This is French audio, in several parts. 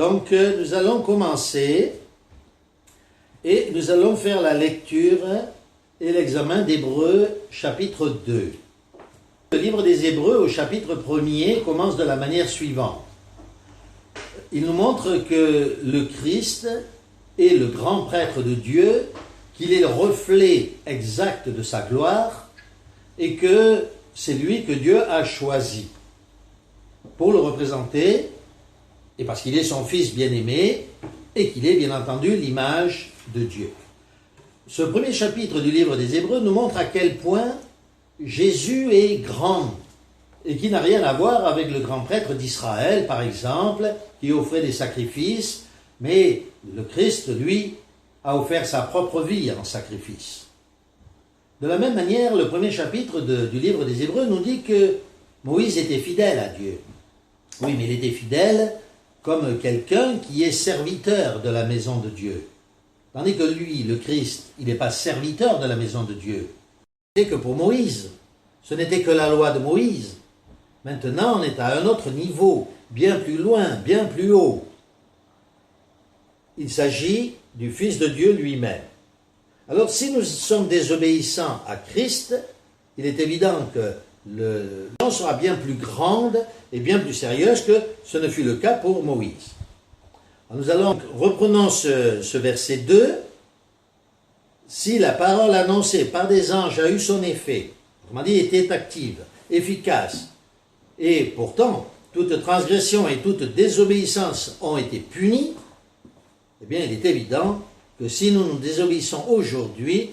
Donc, nous allons commencer et nous allons faire la lecture et l'examen d'Hébreux chapitre 2. Le livre des Hébreux au chapitre 1er commence de la manière suivante. Il nous montre que le Christ est le grand prêtre de Dieu, qu'il est le reflet exact de sa gloire et que c'est lui que Dieu a choisi pour le représenter, et parce qu'il est son Fils bien-aimé et qu'il est bien entendu l'image de Dieu. Ce premier chapitre du livre des Hébreux nous montre à quel point Jésus est grand et qui n'a rien à voir avec le grand prêtre d'Israël, par exemple, qui offrait des sacrifices, mais le Christ, lui, a offert sa propre vie en sacrifice. De la même manière, le premier chapitre du livre des Hébreux nous dit que Moïse était fidèle à Dieu. Oui, mais il était fidèle comme quelqu'un qui est serviteur de la maison de Dieu. Tandis que lui, le Christ, il n'est pas serviteur de la maison de Dieu. C'est que pour Moïse, ce n'était que la loi de Moïse. Maintenant, on est à un autre niveau, bien plus loin, bien plus haut. Il s'agit du Fils de Dieu lui-même. Alors, si nous sommes désobéissants à Christ, il est évident que la chose sera bien plus grande et bien plus sérieuse que ce ne fut le cas pour Moïse. Alors reprenons ce verset 2. Si la parole annoncée par des anges a eu son effet, autrement dit, était active, efficace, et pourtant, toute transgression et toute désobéissance ont été punies, eh bien, il est évident que si nous nous désobéissons aujourd'hui,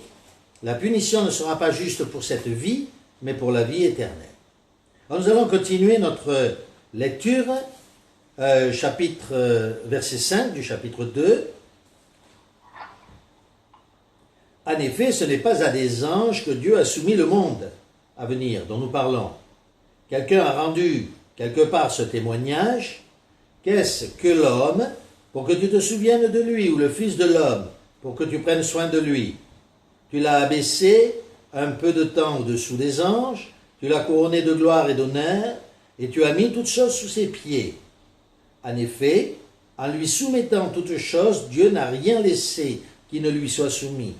la punition ne sera pas juste pour cette vie, mais pour la vie éternelle. Alors, nous allons continuer notre lecture, verset 5 du chapitre 2. En effet, ce n'est pas à des anges que Dieu a soumis le monde à venir, dont nous parlons. Quelqu'un a rendu quelque part ce témoignage. Qu'est-ce que l'homme, pour que tu te souviennes de lui, ou le Fils de l'homme, pour que tu prennes soin de lui? Tu l'as abaissé un peu de temps au-dessous des anges, tu l'as couronné de gloire et d'honneur, et tu as mis toutes choses sous ses pieds. En effet, en lui soumettant toutes choses, Dieu n'a rien laissé qui ne lui soit soumis.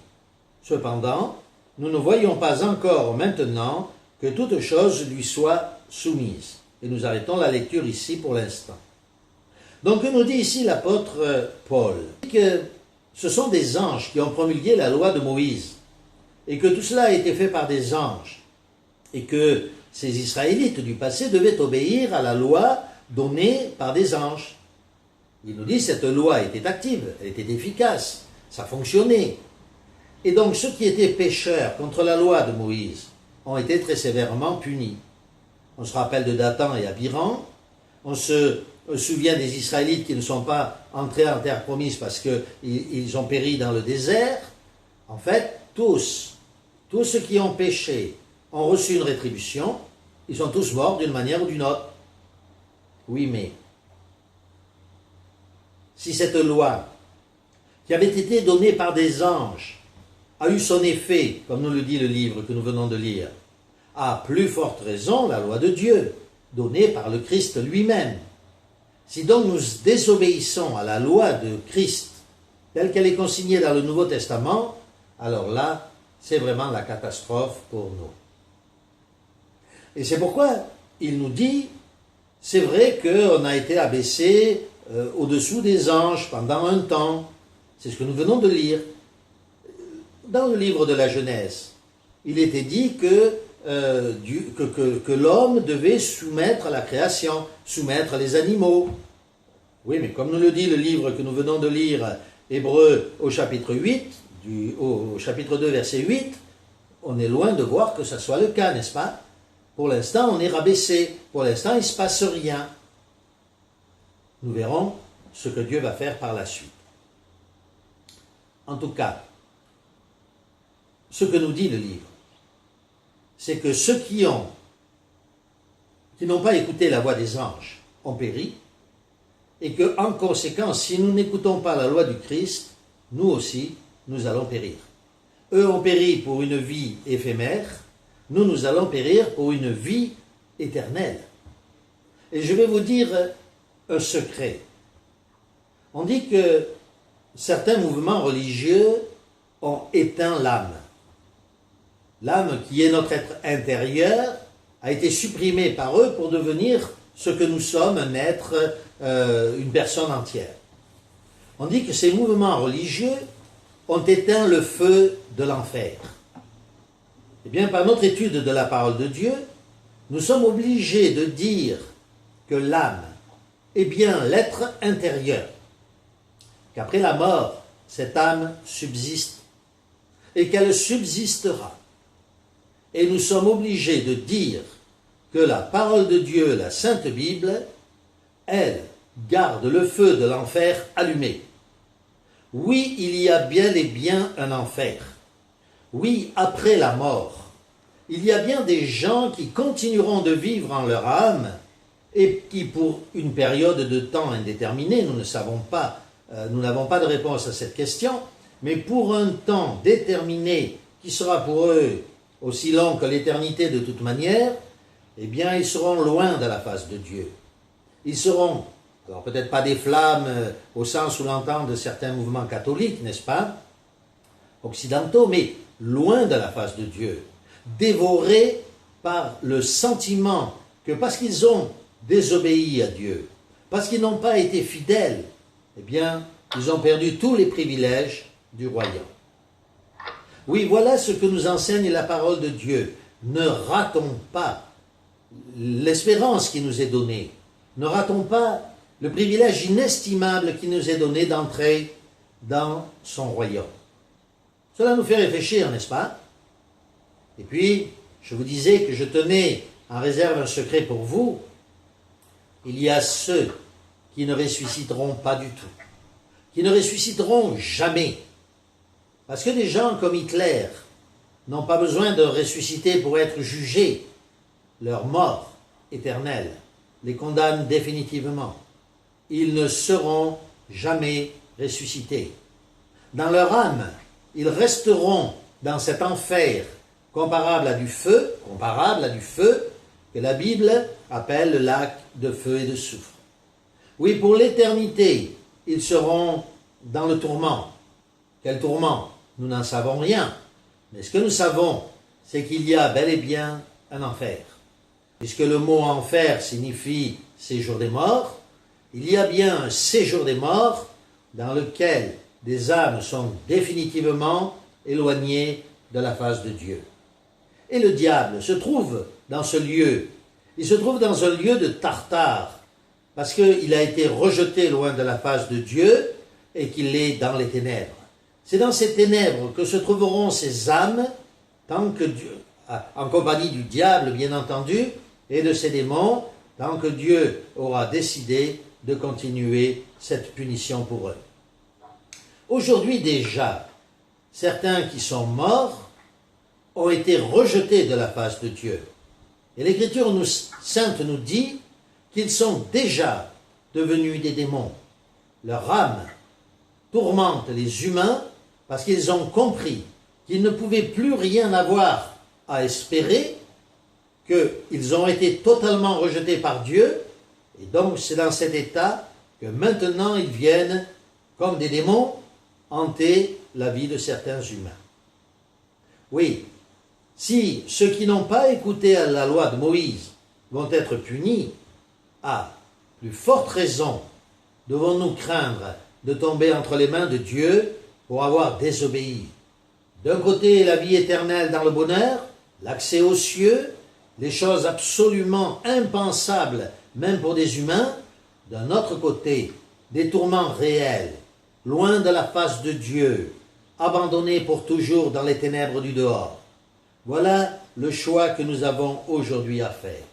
Cependant, nous ne voyons pas encore maintenant que toutes choses lui soient soumises. Et nous arrêtons la lecture ici pour l'instant. Donc, nous dit ici l'apôtre Paul que ce sont des anges qui ont promulgué la loi de Moïse, et que tout cela a été fait par des anges, et que ces Israélites du passé devaient obéir à la loi donnée par des anges. Il nous dit que cette loi était active, elle était efficace, ça fonctionnait. Et donc ceux qui étaient pécheurs contre la loi de Moïse ont été très sévèrement punis. On se rappelle de Dathan et Abiram, on se souvient des Israélites qui ne sont pas entrés en terre promise parce qu'ils ont péri dans le désert. En fait, tous ceux qui ont péché ont reçu une rétribution, ils sont tous morts d'une manière ou d'une autre. Oui, mais si cette loi, qui avait été donnée par des anges, a eu son effet, comme nous le dit le livre que nous venons de lire, à plus forte raison la loi de Dieu, donnée par le Christ lui-même. Si donc nous désobéissons à la loi de Christ, telle qu'elle est consignée dans le Nouveau Testament, alors là, c'est vraiment la catastrophe pour nous. Et c'est pourquoi il nous dit, c'est vrai qu'on a été abaissé au-dessous des anges pendant un temps. C'est ce que nous venons de lire. Dans le livre de la Genèse, il était dit que l'homme devait soumettre la création, soumettre les animaux. Oui, mais comme nous le dit le livre que nous venons de lire, Hébreux au chapitre 8, au chapitre 2, verset 8, on est loin de voir que ce soit le cas, n'est-ce pas? Pour l'instant, on est rabaissé. Pour l'instant, il ne se passe rien. Nous verrons ce que Dieu va faire par la suite. En tout cas, ce que nous dit le livre, c'est que ceux qui n'ont pas écouté la voix des anges ont péri, et que, en conséquence, si nous n'écoutons pas la loi du Christ, nous aussi, nous allons périr. Eux ont péri pour une vie éphémère, nous allons périr pour une vie éternelle. Et je vais vous dire un secret. On dit que certains mouvements religieux ont éteint l'âme. L'âme, qui est notre être intérieur, a été supprimée par eux pour devenir ce que nous sommes, un être, une personne entière. On dit que ces mouvements religieux ont éteint le feu de l'enfer. Eh bien, par notre étude de la parole de Dieu, nous sommes obligés de dire que l'âme est bien l'être intérieur, qu'après la mort, cette âme subsiste et qu'elle subsistera. Et nous sommes obligés de dire que la parole de Dieu, la Sainte Bible, elle garde le feu de l'enfer allumé. Oui, il y a bien et bien un enfer. Oui, après la mort, il y a bien des gens qui continueront de vivre en leur âme et qui, pour une période de temps indéterminée, nous n'avons pas de réponse à cette question, mais pour un temps déterminé qui sera pour eux aussi long que l'éternité de toute manière, eh bien, ils seront loin de la face de Dieu. Ils seront, alors peut-être pas des flammes au sens où l'entend de certains mouvements catholiques, n'est-ce pas, occidentaux, mais loin de la face de Dieu, dévorés par le sentiment que parce qu'ils ont désobéi à Dieu, parce qu'ils n'ont pas été fidèles, eh bien, ils ont perdu tous les privilèges du royaume. Oui, voilà ce que nous enseigne la parole de Dieu. Ne ratons pas l'espérance qui nous est donnée. Ne ratons pas le privilège inestimable qui nous est donné d'entrer dans son royaume. Cela nous fait réfléchir, n'est-ce pas? Et puis, je vous disais que je tenais en réserve un secret pour vous. Il y a ceux qui ne ressusciteront pas du tout, qui ne ressusciteront jamais. Parce que des gens comme Hitler n'ont pas besoin de ressusciter pour être jugés. Leur mort éternelle les condamne définitivement. Ils ne seront jamais ressuscités. Dans leur âme, ils resteront dans cet enfer comparable à du feu que la Bible appelle le lac de feu et de soufre. Oui, pour l'éternité, ils seront dans le tourment. Quel tourment? Nous n'en savons rien. Mais ce que nous savons, c'est qu'il y a bel et bien un enfer. Puisque le mot enfer signifie séjour des morts, il y a bien un séjour des morts dans lequel des âmes sont définitivement éloignées de la face de Dieu. Et le diable se trouve dans ce lieu. Il se trouve dans un lieu de Tartare, parce qu'il a été rejeté loin de la face de Dieu et qu'il est dans les ténèbres. C'est dans ces ténèbres que se trouveront ces âmes, en compagnie du diable, bien entendu, et de ses démons, tant que Dieu aura décidé de continuer cette punition pour eux. Aujourd'hui déjà, certains qui sont morts ont été rejetés de la face de Dieu. Et l'Écriture sainte nous dit qu'ils sont déjà devenus des démons. Leur âme tourmente les humains parce qu'ils ont compris qu'ils ne pouvaient plus rien avoir à espérer, qu'ils ont été totalement rejetés par Dieu, et donc c'est dans cet état que maintenant ils viennent, comme des démons, hanter la vie de certains humains. Oui, si ceux qui n'ont pas écouté à la loi de Moïse vont être punis, à plus forte raison devons-nous craindre de tomber entre les mains de Dieu pour avoir désobéi. D'un côté, la vie éternelle dans le bonheur, l'accès aux cieux, les choses absolument impensables, même pour des humains. D'un autre côté, des tourments réels, loin de la face de Dieu, abandonnés pour toujours dans les ténèbres du dehors. Voilà le choix que nous avons aujourd'hui à faire.